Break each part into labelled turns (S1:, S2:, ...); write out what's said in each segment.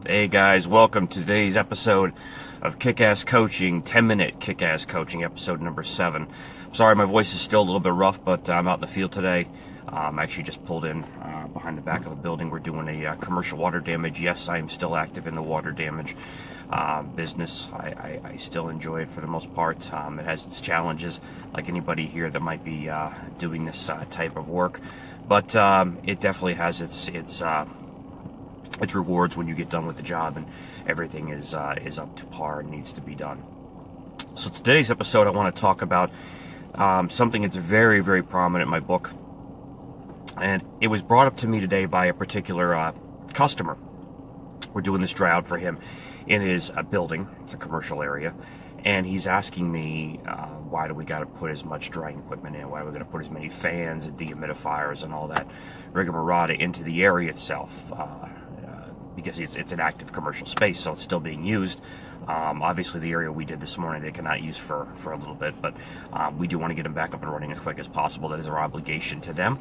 S1: Hey guys, welcome to today's episode of Kick-Ass Coaching, 10-minute Kick-Ass Coaching, episode number 7. Sorry, my voice is still a little bit rough, but I'm out in the field today. I actually just pulled in behind the back of a building. We're doing a commercial water damage. Yes, I am still active in the water damage business. I still enjoy it for the most part. It has its challenges, like anybody here that might be doing this type of work, but it definitely has its rewards when you get done with the job and everything is up to par and needs to be done. So today's episode, I want to talk about something that's very, very prominent in my book, and it was brought up to me today by a particular customer. We're doing this dry out for him in his building. It's a commercial area, and he's asking me why do we got to put as much drying equipment in? Why are we going to put as many fans and dehumidifiers and all that rigmarole into the area itself? Because it's an active commercial space, so it's still being used. Obviously, the area we did this morning, they cannot use for a little bit, but we do want to get them back up and running as quick as possible. That is our obligation to them.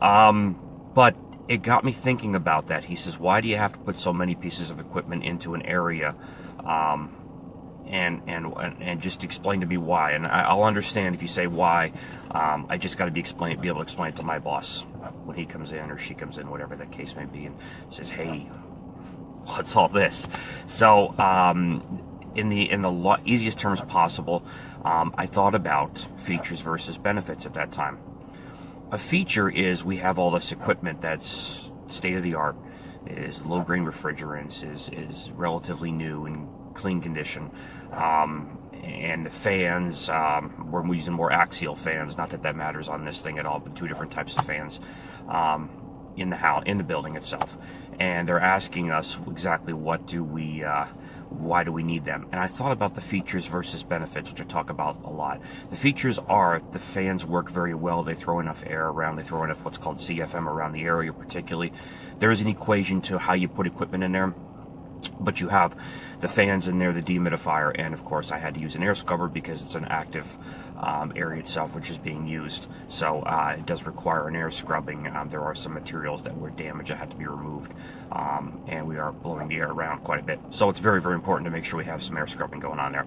S1: But it got me thinking about that. He says, why do you have to put so many pieces of equipment into an area? And just explain to me why. And I'll understand if you say why. I just got to be able to explain it to my boss when he comes in or she comes in, whatever the case may be, and says, hey, what's all this? So, in the easiest terms possible, I thought about features versus benefits at that time. A feature is we have all this equipment that's state of the art, is low grain refrigerants, is relatively new and clean condition, and the fans, we're using more axial fans. Not that matters on this thing at all, but 2 different types of fans in the building itself. And they're asking us exactly why do we need them? And I thought about the features versus benefits, which I talk about a lot. The features are the fans work very well. They throw enough air around. They throw enough what's called CFM around the area particularly. There is an equation to how you put equipment in there. But you have the fans in there, the dehumidifier, and of course I had to use an air scrubber because it's an active area itself which is being used. So it does require an air scrubbing. There are some materials that were damaged that had to be removed, and we are blowing the air around quite a bit. So it's very, very important to make sure we have some air scrubbing going on there.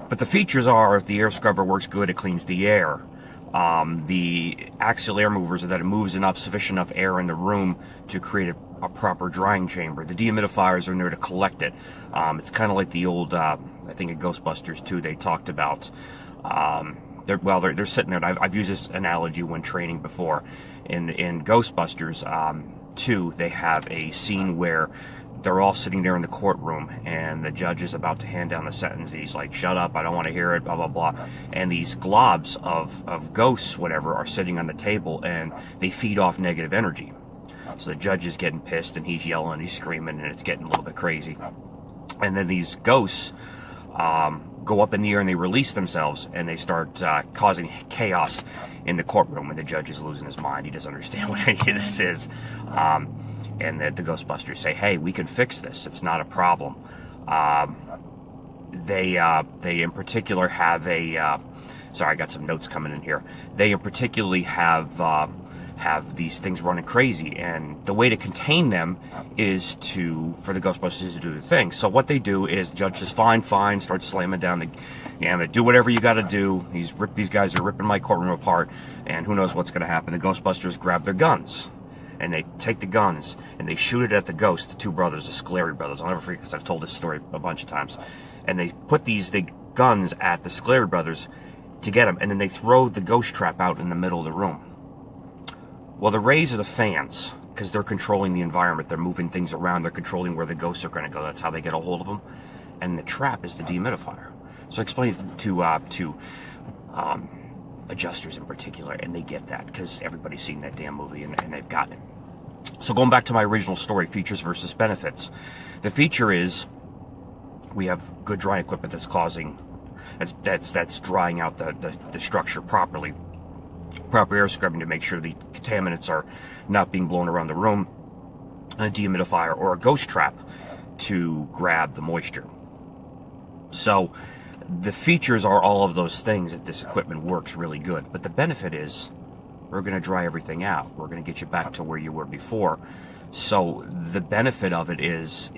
S1: But the features are the air scrubber works good, it cleans the air. The axial air movers are that it moves sufficient enough air in the room to create a proper drying chamber. The dehumidifiers are in there to collect it. It's kind of like the old, I think in Ghostbusters 2, they talked about, they're sitting there, and I've used this analogy when training before. In Ghostbusters 2, they have a scene where they're all sitting there in the courtroom, and the judge is about to hand down the sentence. He's like, shut up, I don't want to hear it, blah, blah, blah. And these globs of ghosts, whatever, are sitting on the table, and they feed off negative energy. So the judge is getting pissed, and he's yelling, he's screaming, and it's getting a little bit crazy. And then these ghosts go up in the air, and they release themselves, and they start causing chaos in the courtroom, and the judge is losing his mind. He doesn't understand what any of this is. And the Ghostbusters say, hey, we can fix this. It's not a problem. They in particular have sorry, I got some notes coming in here. They in particular have these things running crazy, and the way to contain them is for the Ghostbusters to do the thing. So what they do is the judge says, fine, starts slamming down the do whatever you got to do. These guys are ripping my courtroom apart, and who knows what's going to happen. The Ghostbusters grab their guns, and they take the guns and they shoot it at the ghost, the 2 brothers, the Scoleri brothers. I'll never forget because I've told this story a bunch of times. And they put the guns at the Scoleri brothers to get them, and then they throw the ghost trap out in the middle of the room. Well, the rays are the fans, because they're controlling the environment. They're moving things around. They're controlling where the ghosts are going to go. That's how they get a hold of them. And the trap is the dehumidifier. So I explained it to adjusters in particular, and they get that because everybody's seen that damn movie and they've gotten it. So going back to my original story, features versus benefits. The feature is we have good drying equipment that's drying out the structure properly. Proper air scrubbing to make sure the contaminants are not being blown around the room, and a dehumidifier or a ghost trap to grab the moisture. So the features are all of those things that this equipment works really good, but the benefit is we're going to dry everything out. We're going to get you back to where you were before. So the benefit of it is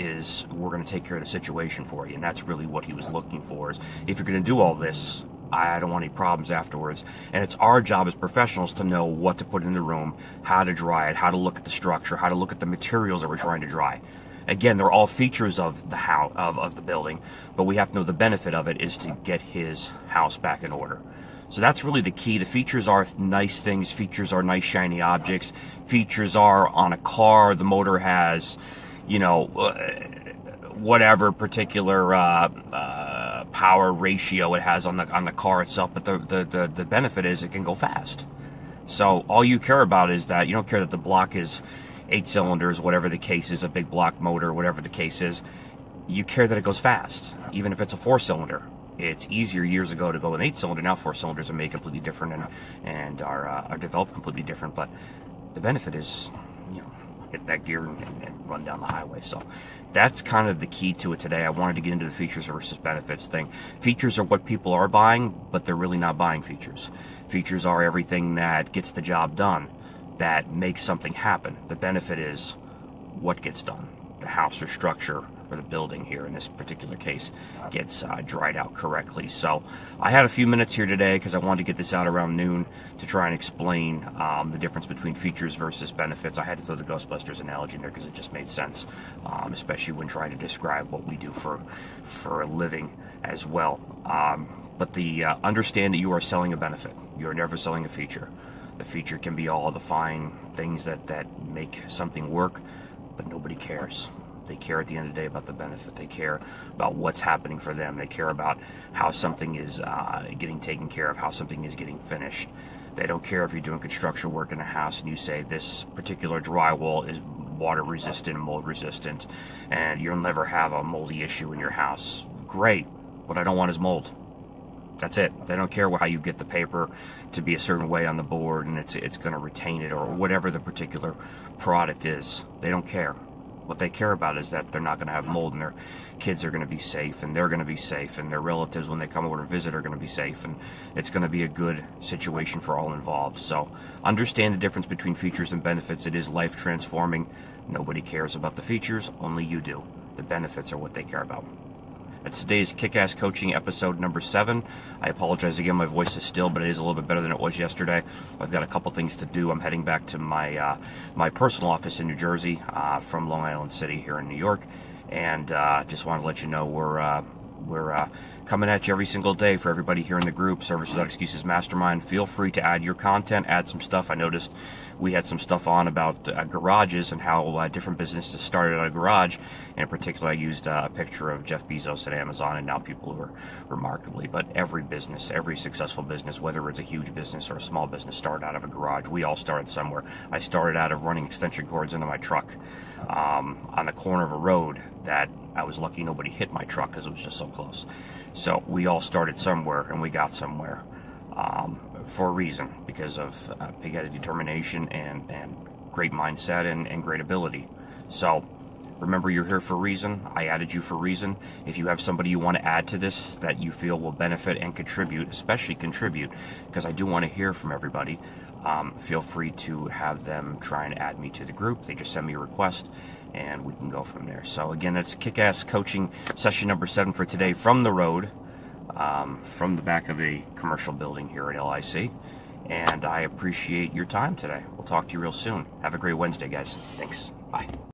S1: we're going to take care of the situation for you, and that's really what he was looking for. Is if you're going to do all this, I don't want any problems afterwards. And it's our job as professionals to know what to put in the room, how to dry it, how to look at the structure, how to look at the materials that we're trying to dry. Again, they're all features of the house, of the building, but we have to know the benefit of it is to get his house back in order. So that's really the key. The features are nice things. Features are nice shiny objects. Features are on a car. The motor has, whatever particular power ratio it has on the car itself. But the benefit is it can go fast. So all you care about is that you don't care that the block is 8 cylinders, whatever the case is, a big block motor, whatever the case is. You care that it goes fast, even if it's a 4-cylinder. It's easier years ago to go an 8-cylinder. Now 4 cylinders are made completely different and are developed completely different. But the benefit is, hit that gear and run down the highway. So that's kind of the key to it today. I wanted to get into the features versus benefits thing. Features are what people are buying, but they're really not buying features. Features are everything that gets the job done, that makes something happen. The benefit is what gets done. The house or structure or the building here in this particular case gets dried out correctly. So I had a few minutes here today because I wanted to get this out around noon to try and explain the difference between features versus benefits. I had to throw the Ghostbusters analogy in there because it just made sense, especially when trying to describe what we do for a living as well. But understand that you are selling a benefit. You are never selling a feature. The feature can be all the fine things that make something work, but nobody cares. They care at the end of the day about the benefit. They care about what's happening for them. They care about how something is getting taken care of, how something is getting finished. They don't care if you're doing construction work in a house and you say this particular drywall is water resistant and mold resistant and you'll never have a moldy issue in your house. Great. What I don't want is mold. That's it. They don't care how you get the paper to be a certain way on the board and it's going to retain it or whatever the particular product is. They don't care. What they care about is that they're not going to have mold and their kids are going to be safe and they're going to be safe and their relatives when they come over to visit are going to be safe and it's going to be a good situation for all involved. So understand the difference between features and benefits. It is life transforming. Nobody cares about the features, only you do. The benefits are what they care about. It's today's Kick-Ass Coaching episode number 7. I apologize again, my voice is still, but it is a little bit better than it was yesterday. I've got a couple things to do. I'm heading back to my my personal office in New Jersey from Long Island City here in New York, and just want to let you know we're coming at you every single day for everybody here in the group, Service Without Excuses Mastermind. Feel free to add your content, add some stuff. I noticed we had some stuff on about garages and how different businesses started at a garage. And in particular, I used a picture of Jeff Bezos at Amazon, and now people who are remarkably, but every business, every successful business, whether it's a huge business or a small business, started out of a garage. We all started somewhere. I started out of running extension cords into my truck on the corner of a road that I was lucky nobody hit my truck because it was just so close. So we all started somewhere and we got somewhere for a reason, because of pig-headed determination and great mindset and great ability. So remember, you're here for a reason. I added you for a reason. If you have somebody you want to add to this that you feel will benefit and contribute, especially contribute, because I do want to hear from everybody, feel free to have them try and add me to the group. They just send me a request and we can go from there. So again, that's Kick-Ass Coaching session number 7 for today from the road, from the back of a commercial building here at LIC. And I appreciate your time today. We'll talk to you real soon. Have a great Wednesday, guys. Thanks. Bye.